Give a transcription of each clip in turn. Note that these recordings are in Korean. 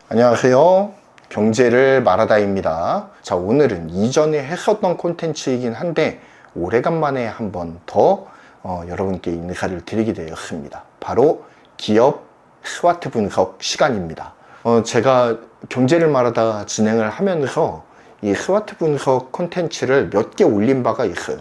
안녕하세요. 경제를 말하다입니다. 자, 오늘은 이전에 했었던 콘텐츠이긴 한데 오래간만에 한번 더 여러분께 인사를 드리게 되었습니다. 바로 기업 스와트 분석 시간입니다. 제가 경제를 말하다 진행을 하면서 이 스와트 분석 콘텐츠를 몇 개 올린 바가 있어요.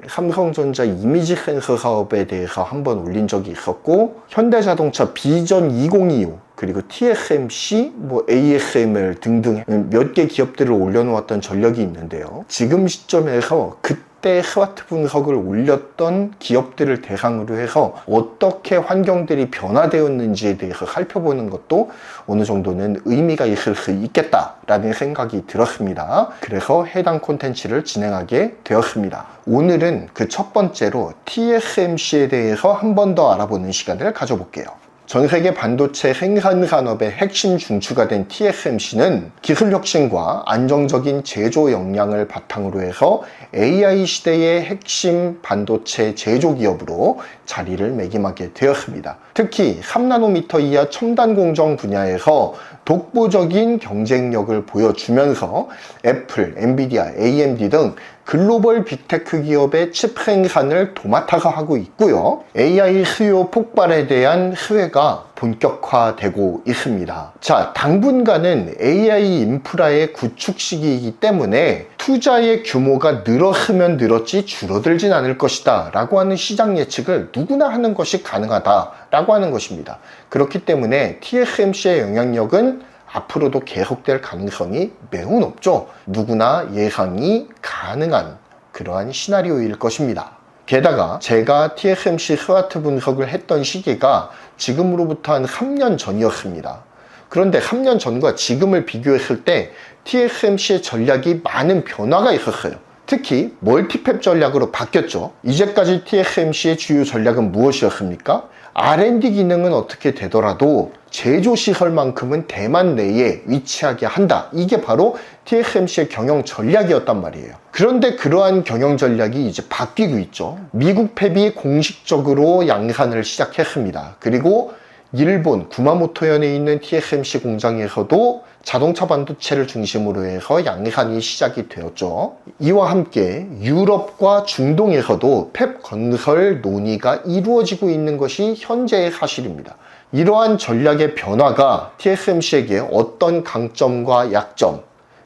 삼성전자 이미지 센서 사업에 대해서 한번 올린 적이 있었고, 현대자동차 비전 2025, 그리고 TSMC, ASML 등등 몇 개 기업들을 올려놓았던 전력이 있는데요. 지금 시점에서 그때 스와트 분석을 올렸던 기업들을 대상으로 해서 어떻게 환경들이 변화되었는지에 대해서 살펴보는 것도 어느 정도는 의미가 있을 수 있겠다라는 생각이 들었습니다. 그래서 해당 콘텐츠를 진행하게 되었습니다. 오늘은 그 첫 번째로 TSMC에 대해서 한 번 더 알아보는 시간을 가져볼게요. 전 세계 반도체 생산 산업의 핵심 중추가 된 TSMC는 기술 혁신과 안정적인 제조 역량을 바탕으로 해서 AI 시대의 핵심 반도체 제조 기업으로 자리를 매김하게 되었습니다. 특히 3나노미터 이하 첨단 공정 분야에서 독보적인 경쟁력을 보여주면서 애플, 엔비디아, AMD 등 글로벌 빅테크 기업의 칩 생산을 도맡아서 하고 있고요. AI 수요 폭발에 대한 수혜가 본격화되고 있습니다. 자, 당분간은 AI 인프라의 구축 시기이기 때문에 투자의 규모가 늘었으면 늘었지 줄어들진 않을 것이다 라고 하는 시장 예측을 누구나 하는 것이 가능하다 라고 하는 것입니다. 그렇기 때문에 TSMC의 영향력은 앞으로도 계속될 가능성이 매우 높죠. 누구나 예상이 가능한 그러한 시나리오일 것입니다. 게다가 제가 TSMC 스와트 분석을 했던 시기가 지금으로부터 한 3년 전이었습니다. 그런데 3년 전과 지금을 비교했을 때 TSMC의 전략이 많은 변화가 있었어요. 특히 멀티팹 전략으로 바뀌었죠. 이제까지 TSMC의 주요 전략은 무엇이었습니까? R&D 기능은 어떻게 되더라도 제조시설만큼은 대만 내에 위치하게 한다. 이게 바로 TSMC의 경영 전략이었단 말이에요. 그런데 그러한 경영 전략이 이제 바뀌고 있죠. 미국 팹이 공식적으로 양산을 시작했습니다. 그리고 일본 구마모토현에 있는 TSMC 공장에서도 자동차 반도체를 중심으로 해서 양산이 시작이 되었죠. 이와 함께 유럽과 중동에서도 팹 건설 논의가 이루어지고 있는 것이 현재의 사실입니다. 이러한 전략의 변화가 TSMC에게 어떤 강점과 약점,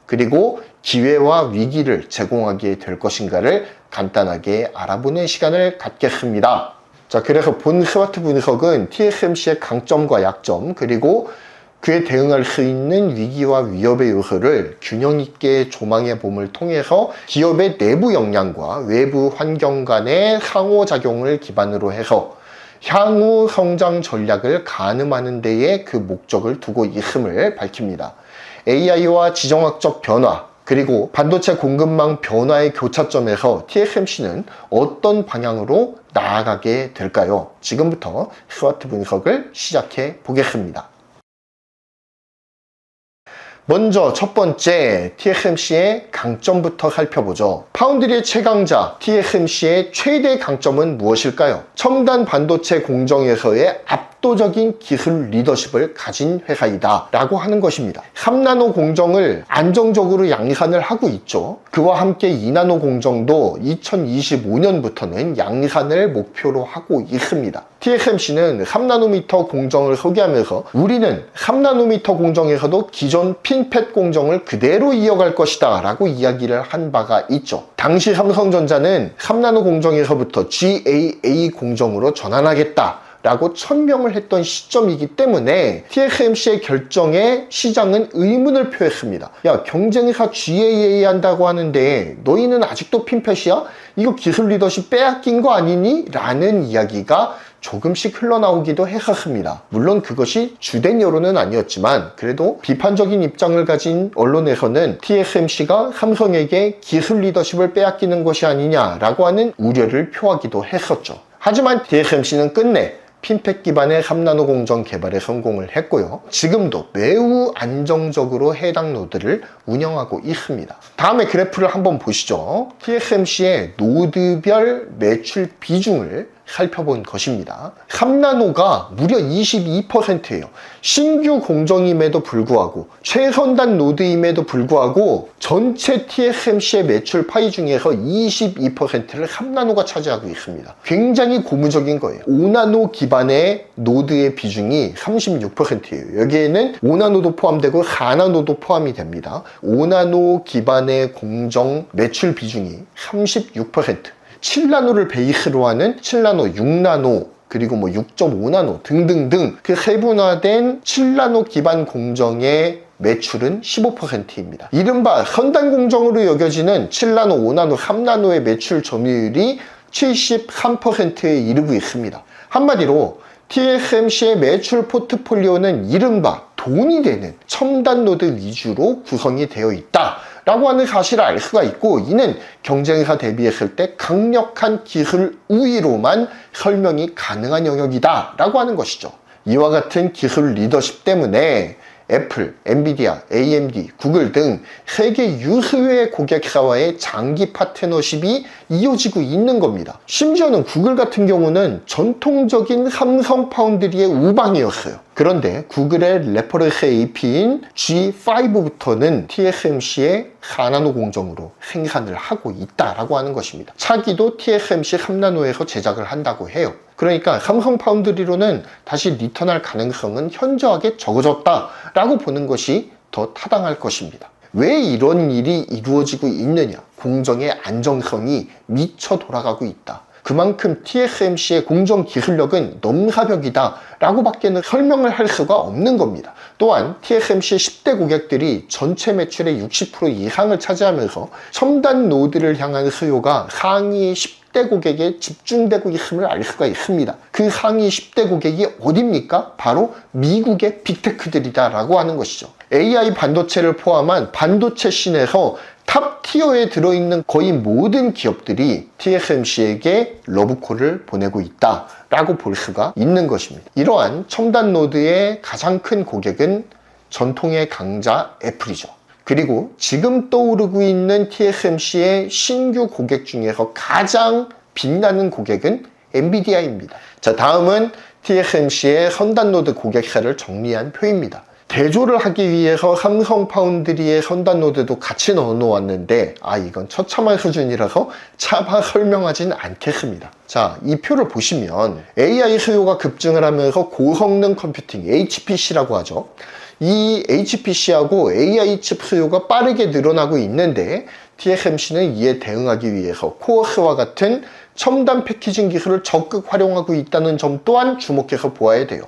그리고 기회와 위기를 제공하게 될 것인가를 간단하게 알아보는 시간을 갖겠습니다. 자, 그래서 본 스와트 분석은 TSMC의 강점과 약점, 그리고 그에 대응할 수 있는 위기와 위협의 요소를 균형 있게 조망해 봄을 통해서 기업의 내부 역량과 외부 환경 간의 상호작용을 기반으로 해서 향후 성장 전략을 가늠하는 데에 그 목적을 두고 있음을 밝힙니다. AI와 지정학적 변화, 그리고 반도체 공급망 변화의 교차점에서 TSMC는 어떤 방향으로 나아가게 될까요? 지금부터 스와트 분석을 시작해 보겠습니다. 먼저 첫 번째 TSMC의 강점부터 살펴보죠. 파운드리의 최강자 TSMC의 최대 강점은 무엇일까요? 첨단 반도체 공정에서의 압도적인 기술 리더십을 가진 회사이다 라고 하는 것입니다. 3나노 공정을 안정적으로 양산을 하고 있죠. 그와 함께 2나노 공정도 2025년부터는 양산을 목표로 하고 있습니다. TSMC는 3나노미터 공정을 소개하면서 우리는 3나노미터 공정에서도 기존 핀팻 공정을 그대로 이어갈 것이다 라고 이야기를 한 바가 있죠. 당시 삼성전자는 3나노 공정에서부터 GAA 공정으로 전환하겠다 라고 천명을 했던 시점이기 때문에 TSMC의 결정에 시장은 의문을 표했습니다. 야, 경쟁사 GAA 한다고 하는데 너희는 아직도 핀팻이야? 이거 기술 리더십 빼앗긴 거 아니니? 라는 이야기가 조금씩 흘러나오기도 했었습니다. 물론 그것이 주된 여론은 아니었지만 그래도 비판적인 입장을 가진 언론에서는 TSMC가 삼성에게 기술 리더십을 빼앗기는 것이 아니냐라고 하는 우려를 표하기도 했었죠. 하지만 TSMC는 끝내 핀팻 기반의 3나노 공정 개발에 성공을 했고요. 지금도 매우 안정적으로 해당 노드를 운영하고 있습니다. 다음에 그래프를 한번 보시죠. TSMC의 노드별 매출 비중을 살펴본 것입니다. 3나노가 무려 22%예요. 신규 공정임에도 불구하고 최선단 노드임에도 불구하고 전체 TSMC의 매출 파이 중에서 22%를 3나노가 차지하고 있습니다. 굉장히 고무적인 거예요. 5나노 기반의 노드의 비중이 36%예요. 여기에는 5나노도 포함되고 4나노도 포함이 됩니다. 5나노 기반의 공정 매출 비중이 36%. 7나노를 베이스로 하는 7나노, 6나노, 그리고 6.5나노 등등등 그 세분화된 7나노 기반 공정의 매출은 15%입니다. 이른바 선단 공정으로 여겨지는 7나노, 5나노, 3나노의 매출 점유율이 73%에 이르고 있습니다. 한마디로 TSMC의 매출 포트폴리오는 이른바 돈이 되는 첨단 노드 위주로 구성이 되어 있다 라고 하는 사실을 알 수가 있고, 이는 경쟁사 대비했을 때 강력한 기술 우위로만 설명이 가능한 영역이다 라고 하는 것이죠. 이와 같은 기술 리더십 때문에 애플, 엔비디아, AMD, 구글 등 세계 유수의 고객사와의 장기 파트너십이 이어지고 있는 겁니다. 심지어는 구글 같은 경우는 전통적인 삼성 파운드리의 우방이었어요. 그런데 구글의 레퍼런스 AP인 G5부터는 TSMC의 4나노 공정으로 생산을 하고 있다라고 하는 것입니다. 차기도 TSMC 3나노에서 제작을 한다고 해요. 그러니까 삼성 파운드리로는 다시 리턴할 가능성은 현저하게 적어졌다라고 보는 것이 더 타당할 것입니다. 왜 이런 일이 이루어지고 있느냐? 공정의 안정성이 미쳐 돌아가고 있다. 그만큼 TSMC의 공정 기술력은 넘사벽이다 라고 밖에는 설명을 할 수가 없는 겁니다. 또한 TSMC 10대 고객들이 전체 매출의 60% 이상을 차지하면서 첨단 노드를 향한 수요가 상위 10대 고객에 집중되고 있음을 알 수가 있습니다. 그 상위 10대 고객이 어딥니까? 바로 미국의 빅테크들이다 라고 하는 것이죠. AI 반도체를 포함한 반도체 씬에서 탑 티어에 들어있는 거의 모든 기업들이 TSMC에게 러브콜을 보내고 있다 라고 볼 수가 있는 것입니다. 이러한 첨단 노드의 가장 큰 고객은 전통의 강자 애플이죠. 그리고 지금 떠오르고 있는 TSMC의 신규 고객 중에서 가장 빛나는 고객은 엔비디아입니다. 자, 다음은 TSMC의 선단 노드 고객사를 정리한 표입니다. 대조를 하기 위해서 삼성 파운드리의 선단 노드도 같이 넣어 놓았는데 이건 처참한 수준이라서 차마 설명하진 않겠습니다. 자, 이 표를 보시면 AI 수요가 급증을 하면서 고성능 컴퓨팅, HPC라고 하죠. 이 HPC하고 AI 칩 수요가 빠르게 늘어나고 있는데 TSMC는 이에 대응하기 위해서 코어스와 같은 첨단 패키징 기술을 적극 활용하고 있다는 점 또한 주목해서 보아야 돼요.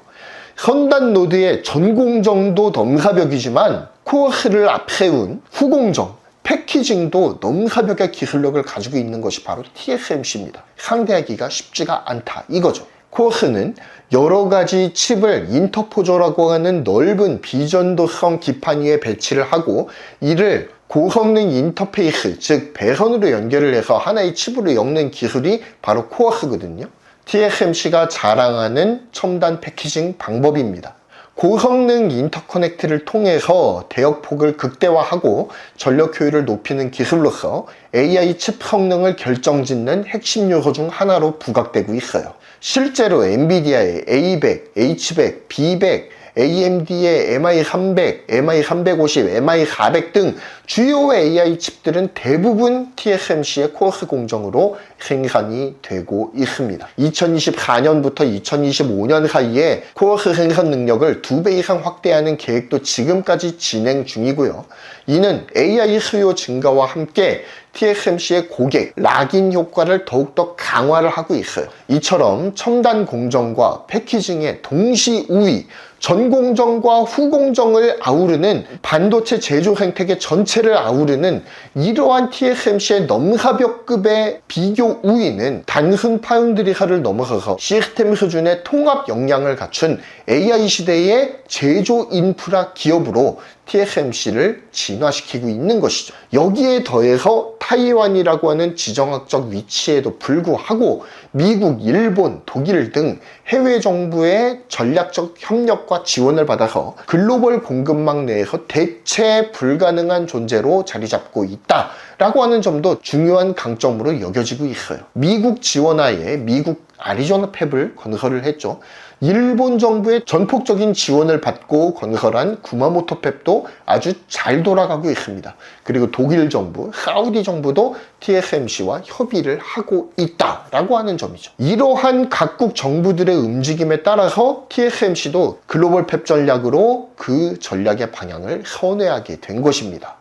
선단 노드의 전공정도 넘사벽이지만 코어스를 앞세운 후공정, 패키징도 넘사벽의 기술력을 가지고 있는 것이 바로 TSMC입니다. 상대하기가 쉽지가 않다 이거죠. 코어스는 여러 가지 칩을 인터포저라고 하는 넓은 비전도성 기판 위에 배치를 하고 이를 고성능 인터페이스, 즉 배선으로 연결을 해서 하나의 칩으로 엮는 기술이 바로 코어스거든요. TSMC가 자랑하는 첨단 패키징 방법입니다. 고성능 인터커넥트를 통해서 대역폭을 극대화하고 전력 효율을 높이는 기술로서 AI 칩 성능을 결정짓는 핵심 요소 중 하나로 부각되고 있어요. 실제로 엔비디아의 A100, H100, B100, AMD의 MI300, MI350, MI400 등 주요 AI 칩들은 대부분 TSMC의 코어스 공정으로 생산이 되고 있습니다. 2024년부터 2025년 사이에 코어스 생산 능력을 2배 이상 확대하는 계획도 지금까지 진행 중이고요. 이는 AI 수요 증가와 함께 TSMC의 고객, 락인 효과를 더욱더 강화를 하고 있어요. 이처럼 첨단 공정과 패키징의 동시 우위, 전공정과 후공정을 아우르는 반도체 제조 생태계 전체를 아우르는 이러한 TSMC의 넘사벽급의 비교 우위는 단순 파운드리사를 넘어서서 시스템 수준의 통합 역량을 갖춘 AI 시대의 제조 인프라 기업으로 TSMC를 진화시키고 있는 것이죠. 여기에 더해서 타이완이라고 하는 지정학적 위치에도 불구하고 미국, 일본, 독일 등 해외 정부의 전략적 협력과 지원을 받아서 글로벌 공급망 내에서 대체 불가능한 존재로 자리 잡고 있다라고 하는 점도 중요한 강점으로 여겨지고 있어요. 미국 지원하에 미국 아리조나 팹을 건설을 했죠. 일본 정부의 전폭적인 지원을 받고 건설한 구마모토 팹도 아주 잘 돌아가고 있습니다. 그리고 독일 정부, 사우디 정부도 TSMC와 협의를 하고 있다라고 하는 점이죠. 이러한 각국 정부들의 움직임에 따라서 TSMC도 글로벌 팹 전략으로 그 전략의 방향을 선회하게 된 것입니다.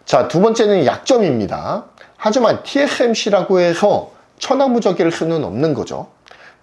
자, 두 번째는 약점입니다. 하지만 TSMC라고 해서 천하무적일 수는 없는 거죠.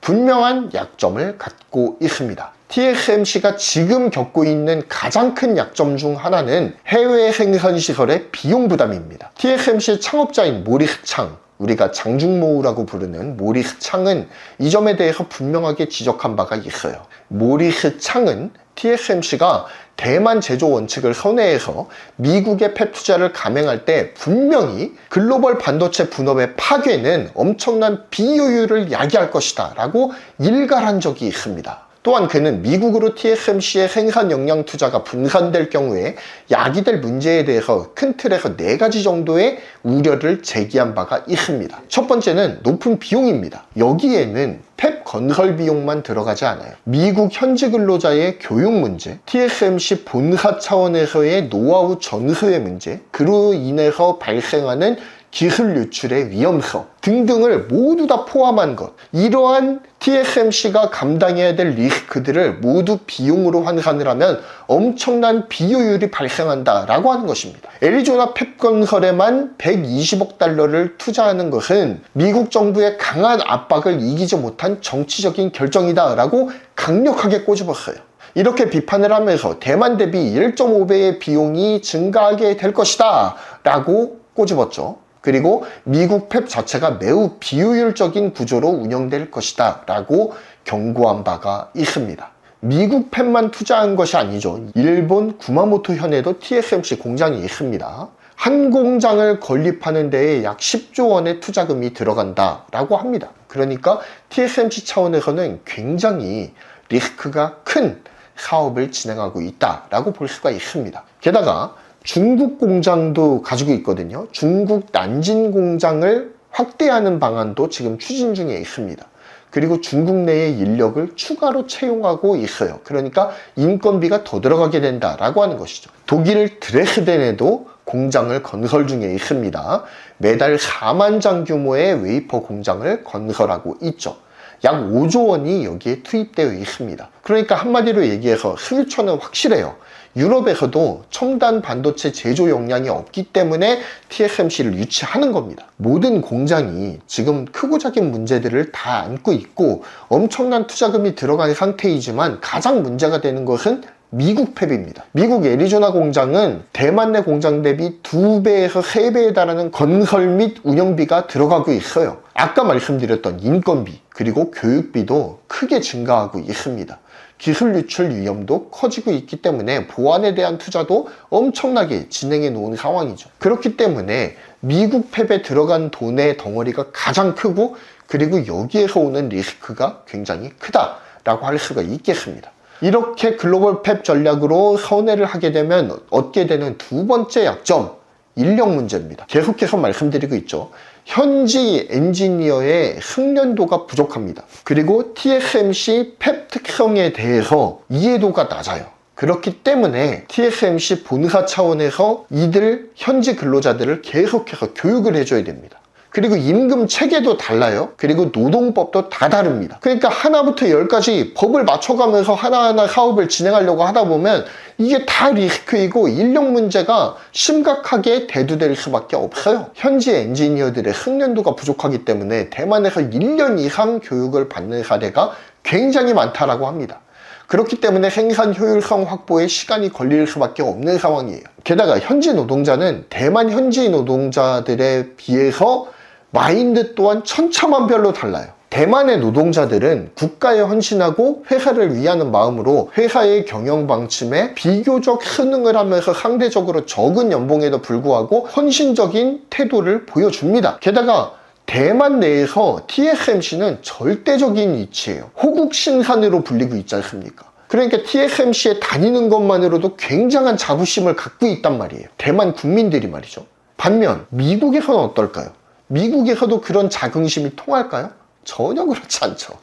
분명한 약점을 갖고 있습니다. TSMC가 지금 겪고 있는 가장 큰 약점 중 하나는 해외 생산 시설의 비용 부담입니다. TSMC의 창업자인 모리스 창, 우리가 장중모우라고 부르는 모리스 창은 이 점에 대해서 분명하게 지적한 바가 있어요. 모리스 창은 TSMC가 대만 제조 원칙을 선회해서 미국의 팹 투자를 감행할 때 분명히 글로벌 반도체 분업의 파괴는 엄청난 비효율을 야기할 것이다 라고 일갈한 적이 있습니다. 또한 그는 미국으로 TSMC의 생산 역량 투자가 분산될 경우에 야기될 문제에 대해서 큰 틀에서 4가지 정도의 우려를 제기한 바가 있습니다. 첫 번째는 높은 비용입니다. 여기에는 팹 건설 비용만 들어가지 않아요. 미국 현지 근로자의 교육 문제, TSMC 본사 차원에서의 노하우 전수의 문제, 그로 인해서 발생하는 기술 유출의 위험성 등등을 모두 다 포함한 것, 이러한 TSMC가 감당해야 될 리스크들을 모두 비용으로 환산을 하면 엄청난 비효율이 발생한다라고 하는 것입니다. 애리조나 팹 건설에만 120억 달러를 투자하는 것은 미국 정부의 강한 압박을 이기지 못한 정치적인 결정이다라고 강력하게 꼬집었어요. 이렇게 비판을 하면서 대만 대비 1.5배의 비용이 증가하게 될 것이다 라고 꼬집었죠. 그리고 미국 팹 자체가 매우 비효율적인 구조로 운영될 것이다 라고 경고한 바가 있습니다. 미국 팹만 투자한 것이 아니죠. 일본 구마모토 현에도 TSMC 공장이 있습니다. 한 공장을 건립하는 데에 약 10조 원의 투자금이 들어간다 라고 합니다. 그러니까 TSMC 차원에서는 굉장히 리스크가 큰 사업을 진행하고 있다라고 볼 수가 있습니다. 게다가 중국 공장도 가지고 있거든요. 중국 난진 공장을 확대하는 방안도 지금 추진 중에 있습니다. 그리고 중국 내의 인력을 추가로 채용하고 있어요. 그러니까 인건비가 더 들어가게 된다라고 하는 것이죠. 독일 드레스덴에도 공장을 건설 중에 있습니다. 매달 4만 장 규모의 웨이퍼 공장을 건설하고 있죠. 약 5조 원이 여기에 투입되어 있습니다. 그러니까 한마디로 얘기해서 수요처는 확실해요. 유럽에서도 첨단 반도체 제조 역량이 없기 때문에 TSMC를 유치하는 겁니다. 모든 공장이 지금 크고 작은 문제들을 다 안고 있고 엄청난 투자금이 들어간 상태이지만 가장 문제가 되는 것은 미국 팹입니다. 미국 애리조나 공장은 대만 내 공장 대비 2배에서 3배에 달하는 건설 및 운영비가 들어가고 있어요. 아까 말씀드렸던 인건비 그리고 교육비도 크게 증가하고 있습니다. 기술 유출 위험도 커지고 있기 때문에 보안에 대한 투자도 엄청나게 진행해 놓은 상황이죠. 그렇기 때문에 미국 팹에 들어간 돈의 덩어리가 가장 크고 그리고 여기에서 오는 리스크가 굉장히 크다라고 할 수가 있겠습니다. 이렇게 글로벌 팹 전략으로 선회를 하게 되면 얻게 되는 두 번째 약점, 인력 문제입니다. 계속해서 말씀드리고 있죠. 현지 엔지니어의 숙련도가 부족합니다. 그리고 TSMC 팹 특성에 대해서 이해도가 낮아요. 그렇기 때문에 TSMC 본사 차원에서 이들 현지 근로자들을 계속해서 교육을 해줘야 됩니다. 그리고 임금 체계도 달라요. 그리고 노동법도 다 다릅니다. 그러니까 하나부터 10까지 법을 맞춰가면서 하나하나 사업을 진행하려고 하다 보면 이게 다 리스크이고 인력 문제가 심각하게 대두될 수밖에 없어요. 현지 엔지니어들의 숙련도가 부족하기 때문에 대만에서 1년 이상 교육을 받는 사례가 굉장히 많다라고 합니다. 그렇기 때문에 생산 효율성 확보에 시간이 걸릴 수밖에 없는 상황이에요. 게다가 현지 노동자는 대만 현지 노동자들에 비해서 마인드 또한 천차만별로 달라요. 대만의 노동자들은 국가에 헌신하고 회사를 위하는 마음으로 회사의 경영 방침에 비교적 순응을 하면서 상대적으로 적은 연봉에도 불구하고 헌신적인 태도를 보여줍니다. 게다가 대만 내에서 TSMC는 절대적인 위치예요. 호국 신산으로 불리고 있지 않습니까? 그러니까 TSMC에 다니는 것만으로도 굉장한 자부심을 갖고 있단 말이에요. 대만 국민들이 말이죠. 반면 미국에서는 어떨까요? 미국에서도 그런 자긍심이 통할까요? 전혀 그렇지 않죠.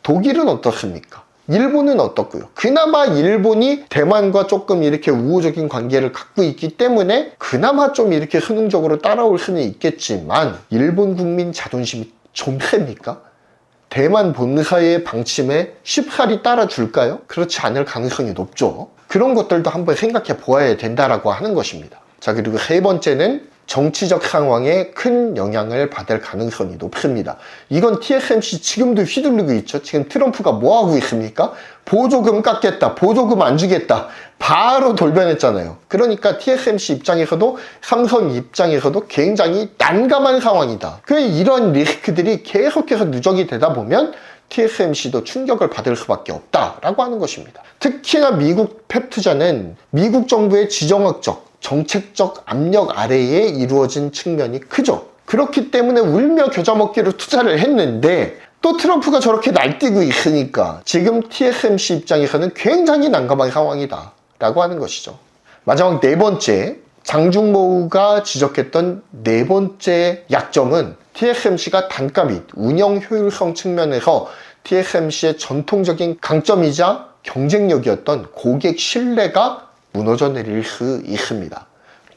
독일은 어떻습니까? 일본은 어떻고요? 그나마 일본이 대만과 조금 이렇게 우호적인 관계를 갖고 있기 때문에 그나마 좀 이렇게 흥행적으로 따라올 수는 있겠지만 일본 국민 자존심이 좀 셉니까? 대만 본사의 방침에 쉽사리 따라줄까요? 그렇지 않을 가능성이 높죠. 그런 것들도 한번 생각해 보아야 된다라고 하는 것입니다. 자, 그리고 세 번째는 정치적 상황에 큰 영향을 받을 가능성이 높습니다. 이건 TSMC 지금도 휘둘리고 있죠. 지금 트럼프가 뭐 하고 있습니까? 보조금 깎겠다, 보조금 안 주겠다, 바로 돌변했잖아요. 그러니까 TSMC 입장에서도 삼성 입장에서도 굉장히 난감한 상황이다. 이런 리스크들이 계속해서 누적이 되다 보면 TSMC도 충격을 받을 수밖에 없다라고 하는 것입니다. 특히나 미국 팹 투자는 미국 정부의 지정학적 정책적 압력 아래에 이루어진 측면이 크죠. 그렇기 때문에 울며 겨자 먹기로 투자를 했는데 또 트럼프가 저렇게 날뛰고 있으니까 지금 TSMC 입장에서는 굉장히 난감한 상황이다 라고 하는 것이죠. 마지막 네 번째, 장중모우가 지적했던 네 번째 약점은 TSMC가 단가 및 운영 효율성 측면에서 TSMC의 전통적인 강점이자 경쟁력이었던 고객 신뢰가 무너져 내릴 수 있습니다.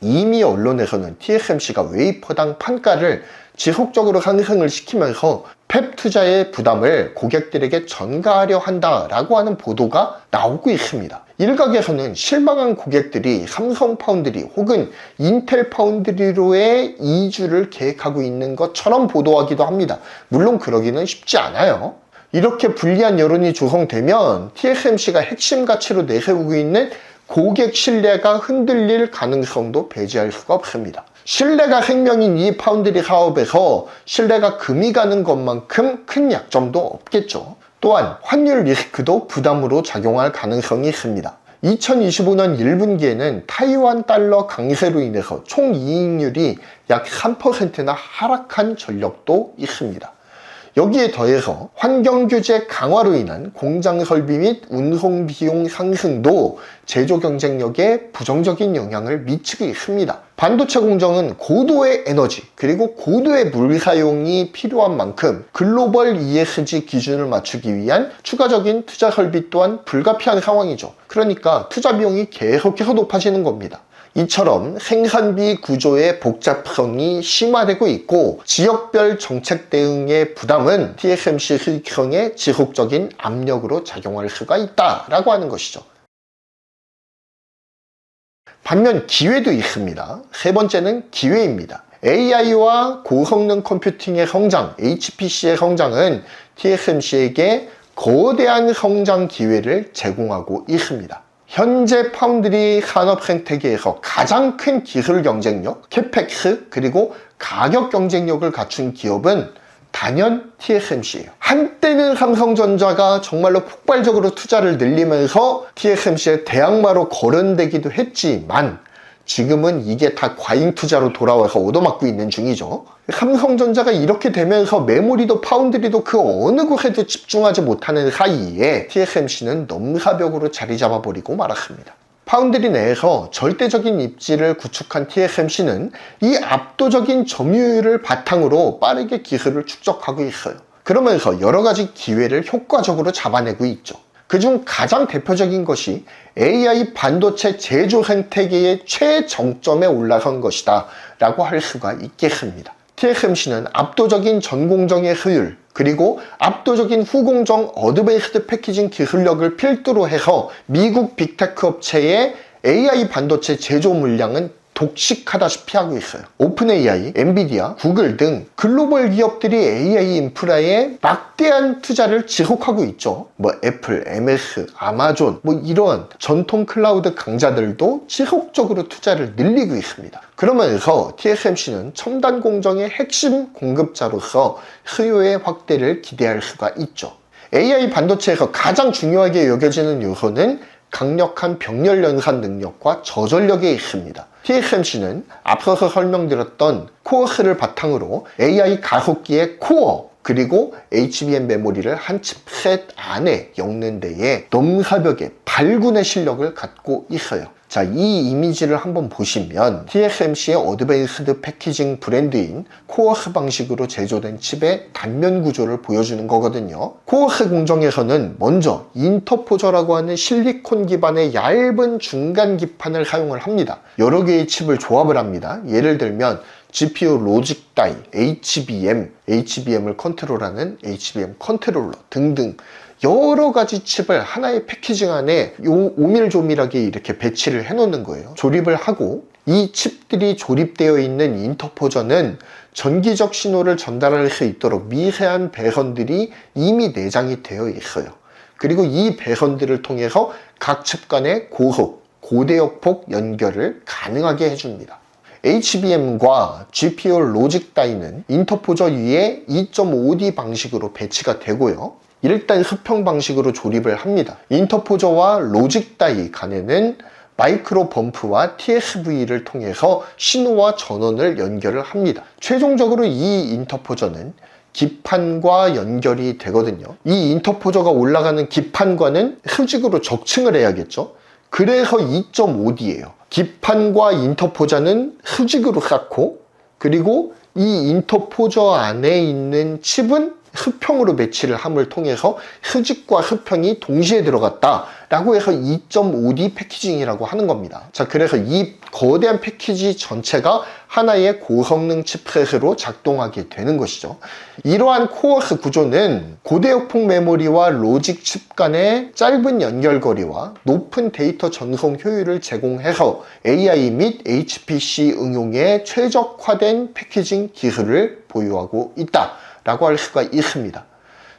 이미 언론에서는 TSMC가 웨이퍼당 판가를 지속적으로 상승을 시키면서 팹 투자의 부담을 고객들에게 전가하려 한다라고 하는 보도가 나오고 있습니다. 일각에서는 실망한 고객들이 삼성 파운드리 혹은 인텔 파운드리로의 이주를 계획하고 있는 것처럼 보도하기도 합니다. 물론 그러기는 쉽지 않아요. 이렇게 불리한 여론이 조성되면 TSMC가 핵심 가치로 내세우고 있는 고객 신뢰가 흔들릴 가능성도 배제할 수가 없습니다. 신뢰가 생명인 이 파운드리 사업에서 신뢰가 금이 가는 것만큼 큰 약점도 없겠죠. 또한 환율 리스크도 부담으로 작용할 가능성이 있습니다. 2025년 1분기에는 타이완 달러 강세로 인해서 총 이익률이 약 3%나 하락한 전력도 있습니다. 여기에 더해서 환경규제 강화로 인한 공장 설비 및 운송 비용 상승도 제조 경쟁력에 부정적인 영향을 미치고 있습니다. 반도체 공정은 고도의 에너지 그리고 고도의 물 사용이 필요한 만큼 글로벌 ESG 기준을 맞추기 위한 추가적인 투자 설비 또한 불가피한 상황이죠. 그러니까 투자 비용이 계속해서 높아지는 겁니다. 이처럼 생산비 구조의 복잡성이 심화되고 있고 지역별 정책 대응의 부담은 TSMC 수익성에 지속적인 압력으로 작용할 수가 있다라고 하는 것이죠. 반면 기회도 있습니다. 세 번째는 기회입니다. AI와 고성능 컴퓨팅의 성장, HPC의 성장은 TSMC에게 거대한 성장 기회를 제공하고 있습니다. 현재 파운드리 산업 생태계에서 가장 큰 기술 경쟁력, 캐펙스, 그리고 가격 경쟁력을 갖춘 기업은 단연 TSMC예요. 한때는 삼성전자가 정말로 폭발적으로 투자를 늘리면서 TSMC의 대항마로 거론되기도 했지만 지금은 이게 다 과잉 투자로 돌아와서 얻어맞고 있는 중이죠. 삼성전자가 이렇게 되면서 메모리도 파운드리도 그 어느 곳에도 집중하지 못하는 사이에 TSMC는 넘사벽으로 자리 잡아버리고 말았습니다. 파운드리 내에서 절대적인 입지를 구축한 TSMC는 이 압도적인 점유율을 바탕으로 빠르게 기술을 축적하고 있어요. 그러면서 여러 가지 기회를 효과적으로 잡아내고 있죠. 그중 가장 대표적인 것이 AI 반도체 제조 생태계의 최정점에 올라선 것이다 라고 할 수가 있겠습니다. TSMC는 압도적인 전공정의 효율 그리고 압도적인 후공정 어드밴스드 패키징 기술력을 필두로 해서 미국 빅테크 업체의 AI 반도체 제조 물량은 독식하다시피 하고 있어요. 오픈 AI, 엔비디아, 구글 등 글로벌 기업들이 AI 인프라에 막대한 투자를 지속하고 있죠. 애플, MS, 아마존 이런 전통 클라우드 강자들도 지속적으로 투자를 늘리고 있습니다. 그러면서 TSMC는 첨단 공정의 핵심 공급자로서 수요의 확대를 기대할 수가 있죠. AI 반도체에서 가장 중요하게 여겨지는 요소는 강력한 병렬 연산 능력과 저전력에 있습니다. TSMC는 앞서서 설명드렸던 코어스를 바탕으로 AI 가속기의 코어 그리고 HBM 메모리를 한 칩셋 안에 엮는 데에 넘사벽의 발군의 실력을 갖고 있어요. 자, 이 이미지를 한번 보시면 TSMC의 어드밴스드 패키징 브랜드인 코어스 방식으로 제조된 칩의 단면 구조를 보여주는 거거든요. 코어스 공정에서는 먼저 인터포저라고 하는 실리콘 기반의 얇은 중간 기판을 사용을 합니다. 여러 개의 칩을 조합을 합니다. 예를 들면 GPU 로직 다이, HBM을 컨트롤하는 HBM 컨트롤러 등등 여러 가지 칩을 하나의 패키징 안에 오밀조밀하게 이렇게 배치를 해 놓는 거예요. 조립을 하고 이 칩들이 조립되어 있는 인터포저는 전기적 신호를 전달할 수 있도록 미세한 배선들이 이미 내장이 되어 있어요. 그리고 이 배선들을 통해서 각 칩 간의 고대역폭 연결을 가능하게 해줍니다. HBM과 GPU 로직 다이는 인터포저 위에 2.5D 방식으로 배치가 되고요. 일단 수평 방식으로 조립을 합니다. 인터포저와 로직 다이 간에는 마이크로 범프와 TSV를 통해서 신호와 전원을 연결을 합니다. 최종적으로 이 인터포저는 기판과 연결이 되거든요. 이 인터포저가 올라가는 기판과는 수직으로 적층을 해야겠죠. 그래서 2.5D예요. 기판과 인터포저는 수직으로 쌓고, 그리고 이 인터포저 안에 있는 칩은 수평으로 배치를 함을 통해서 수직과 수평이 동시에 들어갔다 라고 해서 2.5D 패키징이라고 하는 겁니다. 자, 그래서 이 거대한 패키지 전체가 하나의 고성능 칩셋으로 작동하게 되는 것이죠. 이러한 코어스 구조는 고대역폭 메모리와 로직 칩 간의 짧은 연결거리와 높은 데이터 전송 효율을 제공해서 AI 및 HPC 응용에 최적화된 패키징 기술을 보유하고 있다 라고 할 수가 있습니다.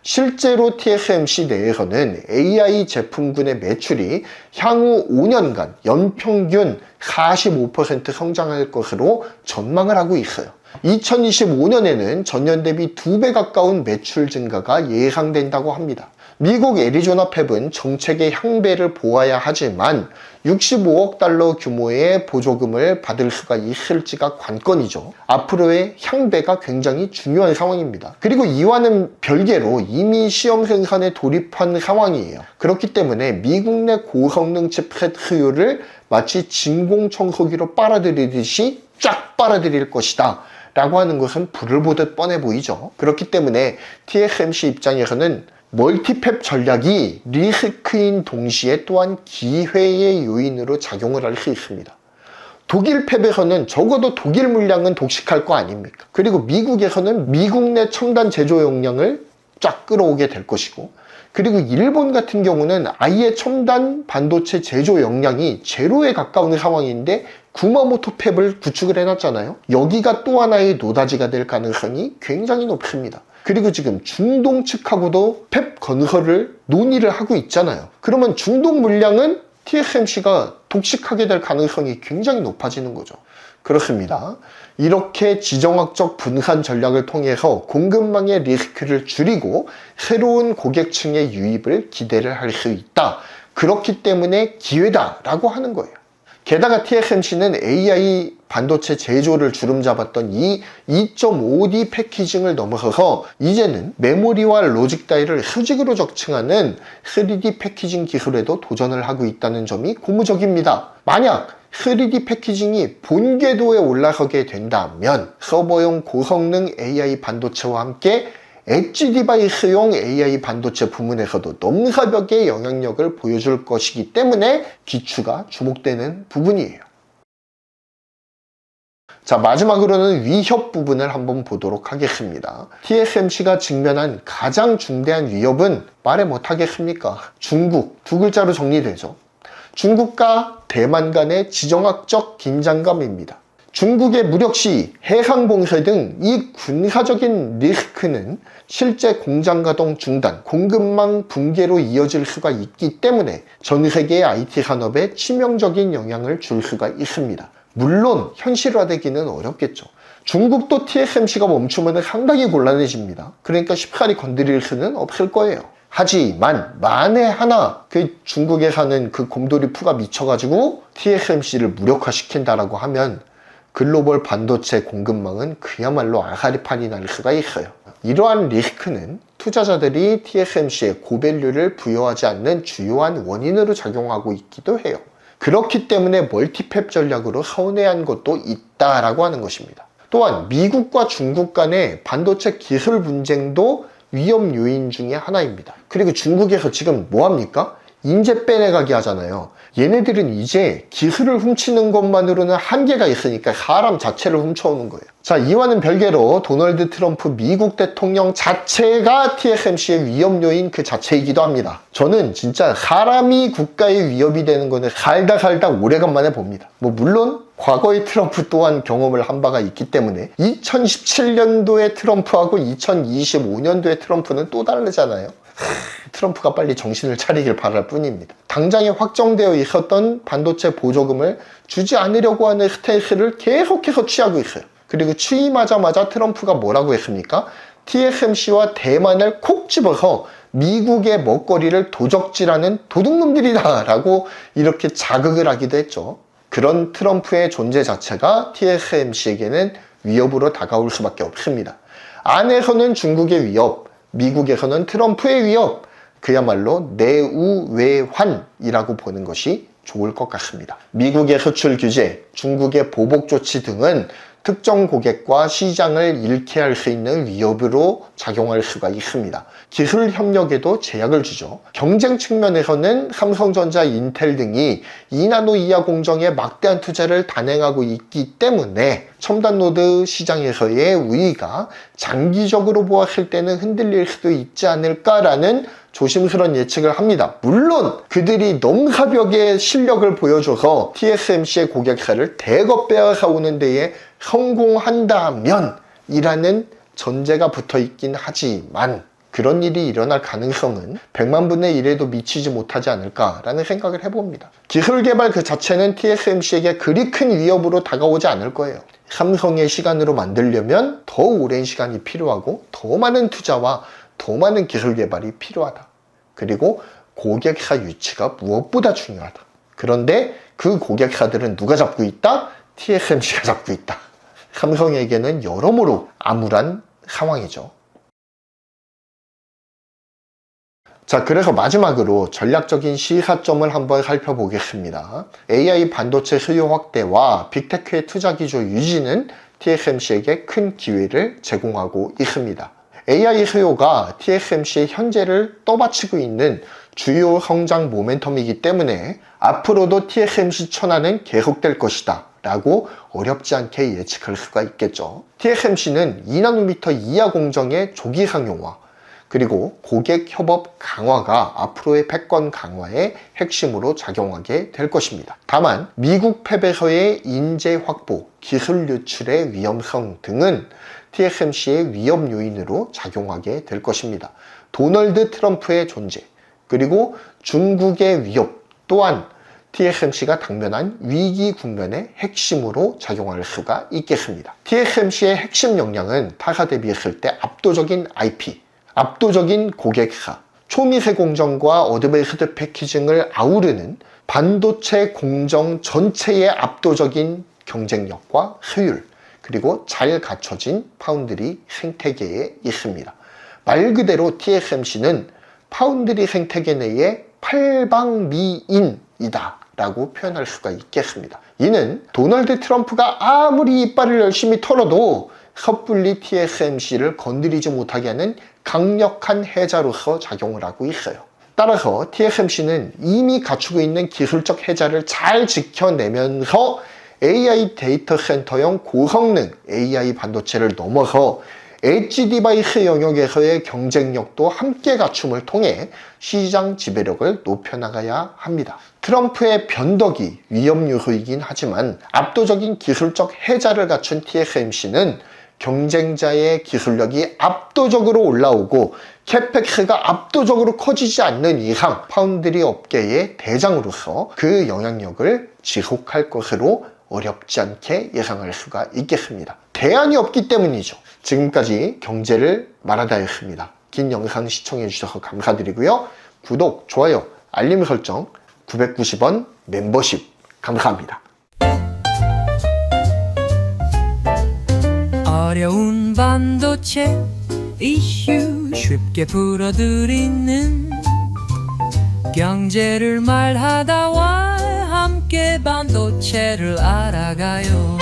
실제로 TSMC 내에서는 AI 제품군의 매출이 향후 5년간 연평균 45% 성장할 것으로 전망을 하고 있어요. 2025년에는 전년 대비 2배 가까운 매출 증가가 예상된다고 합니다. 미국 애리조나 팹은 정책의 향배를 보아야 하지만 65억 달러 규모의 보조금을 받을 수가 있을지가 관건이죠. 앞으로의 향배가 굉장히 중요한 상황입니다. 그리고 이와는 별개로 이미 시험 생산에 돌입한 상황이에요. 그렇기 때문에 미국 내 고성능 칩셋 수요를 마치 진공청소기로 빨아들이듯이 쫙 빨아들일 것이다 라고 하는 것은 불을 보듯 뻔해 보이죠. 그렇기 때문에 TSMC 입장에서는 멀티팹 전략이 리스크인 동시에 또한 기회의 요인으로 작용을 할 수 있습니다. 독일 팹에서는 적어도 독일 물량은 독식할 거 아닙니까? 그리고 미국에서는 미국 내 첨단 제조 역량을 쫙 끌어오게 될 것이고, 그리고 일본 같은 경우는 아예 첨단 반도체 제조 역량이 제로에 가까운 상황인데 구마모토 팹을 구축을 해놨잖아요. 여기가 또 하나의 노다지가 될 가능성이 굉장히 높습니다. 그리고 지금 중동 측하고도 팹 건설을 논의를 하고 있잖아요. 그러면 중동 물량은 TSMC가 독식하게 될 가능성이 굉장히 높아지는 거죠. 그렇습니다. 이렇게 지정학적 분산 전략을 통해서 공급망의 리스크를 줄이고 새로운 고객층의 유입을 기대를 할 수 있다. 그렇기 때문에 기회다라고 하는 거예요. 게다가 TSMC는 AI 반도체 제조를 주름잡았던 이 2.5D 패키징을 넘어서서 이제는 메모리와 로직 다이를 수직으로 적층하는 3D 패키징 기술에도 도전을 하고 있다는 점이 고무적입니다. 만약 3D 패키징이 본궤도에 올라서게 된다면 서버용 고성능 AI 반도체와 함께 엣지 디바이스용 AI 반도체 부문에서도 넘사벽의 영향력을 보여줄 것이기 때문에 기추가 주목되는 부분이에요. 자, 마지막으로는 위협 부분을 한번 보도록 하겠습니다. TSMC가 직면한 가장 중대한 위협은 말해 못하겠습니까? 중국, 두 글자로 정리되죠. 중국과 대만 간의 지정학적 긴장감입니다. 중국의 무력시, 해상봉쇄 등 이 군사적인 리스크는 실제 공장 가동 중단, 공급망 붕괴로 이어질 수가 있기 때문에 전 세계의 IT 산업에 치명적인 영향을 줄 수가 있습니다. 물론 현실화되기는 어렵겠죠. 중국도 TSMC가 멈추면 상당히 곤란해집니다. 그러니까 쉽사리 건드릴 수는 없을 거예요. 하지만 만에 하나 그 중국에 사는 그 곰돌이 푸가 미쳐가지고 TSMC를 무력화시킨다라고 하면 글로벌 반도체 공급망은 그야말로 아사리판이 날 수가 있어요. 이러한 리스크는 투자자들이 TSMC에 고밸류를 부여하지 않는 주요한 원인으로 작용하고 있기도 해요. 그렇기 때문에 멀티팹 전략으로 선회한 것도 있다라고 하는 것입니다. 또한 미국과 중국 간의 반도체 기술 분쟁도 위험 요인 중에 하나입니다. 그리고 중국에서 지금 뭐합니까? 인재 빼내가기 하잖아요. 얘네들은 이제 기술을 훔치는 것만으로는 한계가 있으니까 사람 자체를 훔쳐오는 거예요. 자, 이와는 별개로 도널드 트럼프 미국 대통령 자체가 TSMC의 위험 요인 그 자체이기도 합니다. 저는 진짜 사람이 국가의 위협이 되는 거는 살다 오래간만에 봅니다. 물론 과거의 트럼프 또한 경험을 한 바가 있기 때문에 2017년도의 트럼프하고 2025년도의 트럼프는 또 다르잖아요. 트럼프가 빨리 정신을 차리길 바랄 뿐입니다. 당장에 확정되어 있었던 반도체 보조금을 주지 않으려고 하는 스탠스를 계속해서 취하고 있어요. 그리고 취임하자마자 트럼프가 뭐라고 했습니까? TSMC와 대만을 콕 집어서 미국의 먹거리를 도적질하는 도둑놈들이다 라고 이렇게 자극을 하기도 했죠. 그런 트럼프의 존재 자체가 TSMC에게는 위협으로 다가올 수밖에 없습니다. 안에서는 중국의 위협, 미국에서는 트럼프의 위협, 그야말로 내우외환이라고 보는 것이 좋을 것 같습니다. 미국의 수출 규제, 중국의 보복 조치 등은 특정 고객과 시장을 잃게 할 수 있는 위협으로 작용할 수가 있습니다. 기술 협력에도 제약을 주죠. 경쟁 측면에서는 삼성전자, 인텔 등이 2나노 이하 공정에 막대한 투자를 단행하고 있기 때문에 첨단 노드 시장에서의 우위가 장기적으로 보았을 때는 흔들릴 수도 있지 않을까라는 조심스러운 예측을 합니다. 물론 그들이 넘사벽의 실력을 보여줘서 TSMC의 고객사를 대거 빼앗아 오는 데에 성공한다면 이라는 전제가 붙어 있긴 하지만 그런 일이 일어날 가능성은 100만 분의 1에도 미치지 못하지 않을까라는 생각을 해봅니다. 기술 개발 그 자체는 TSMC에게 그리 큰 위협으로 다가오지 않을 거예요. 삼성의 시간으로 만들려면 더 오랜 시간이 필요하고 더 많은 투자와 더 많은 기술 개발이 필요하다. 그리고 고객사 유치가 무엇보다 중요하다. 그런데 그 고객사들은 누가 잡고 있다? TSMC가 잡고 있다. 삼성에게는 여러모로 암울한 상황이죠. 자, 그래서 마지막으로 전략적인 시사점을 한번 살펴보겠습니다. AI 반도체 수요 확대와 빅테크의 투자 기조 유지는 TSMC에게 큰 기회를 제공하고 있습니다. AI 수요가 TSMC의 현재를 떠받치고 있는 주요 성장 모멘텀이기 때문에 앞으로도 TSMC 천하는 계속될 것이다 라고 어렵지 않게 예측할 수가 있겠죠. TSMC는 2나노미터 이하 공정의 조기 상용화 그리고 고객 협업 강화가 앞으로의 패권 강화의 핵심으로 작용하게 될 것입니다. 다만 미국 팹에서의 인재 확보, 기술 유출의 위험성 등은 TSMC의 위험 요인으로 작용하게 될 것입니다. 도널드 트럼프의 존재, 그리고 중국의 위협 또한 TSMC가 당면한 위기 국면의 핵심으로 작용할 수가 있겠습니다. TSMC의 핵심 역량은 타사 대비했을 때 압도적인 IP, 압도적인 고객사, 초미세 공정과 어드밴스드 패키징을 아우르는 반도체 공정 전체의 압도적인 경쟁력과 효율, 그리고 잘 갖춰진 파운드리 생태계에 있습니다. 말 그대로 TSMC는 파운드리 생태계 내의 팔방미인이다 라고 표현할 수가 있겠습니다. 이는 도널드 트럼프가 아무리 이빨을 열심히 털어도 섣불리 TSMC를 건드리지 못하게 하는 강력한 해자로서 작용을 하고 있어요. 따라서 TSMC는 이미 갖추고 있는 기술적 해자를 잘 지켜내면서 AI 데이터 센터형 고성능 AI 반도체를 넘어서 엣지 디바이스 영역에서의 경쟁력도 함께 갖춤을 통해 시장 지배력을 높여나가야 합니다. 트럼프의 변덕이 위험 요소이긴 하지만 압도적인 기술적 해자를 갖춘 TSMC는 경쟁자의 기술력이 압도적으로 올라오고 캐펙스가 압도적으로 커지지 않는 이상 파운드리 업계의 대장으로서 그 영향력을 지속할 것으로 어렵지 않게 예상할 수가 있겠습니다. 대안이 없기 때문이죠. 지금까지 경제를 말하다였습니다. 긴 영상 시청해 주셔서 감사드리고요. 구독, 좋아요, 알림 설정, 990원 멤버십 감사합니다. 어려운 반도체 이슈 쉽게 풀어드리는 경제를 말하다 와 함께 반도체를 알아가요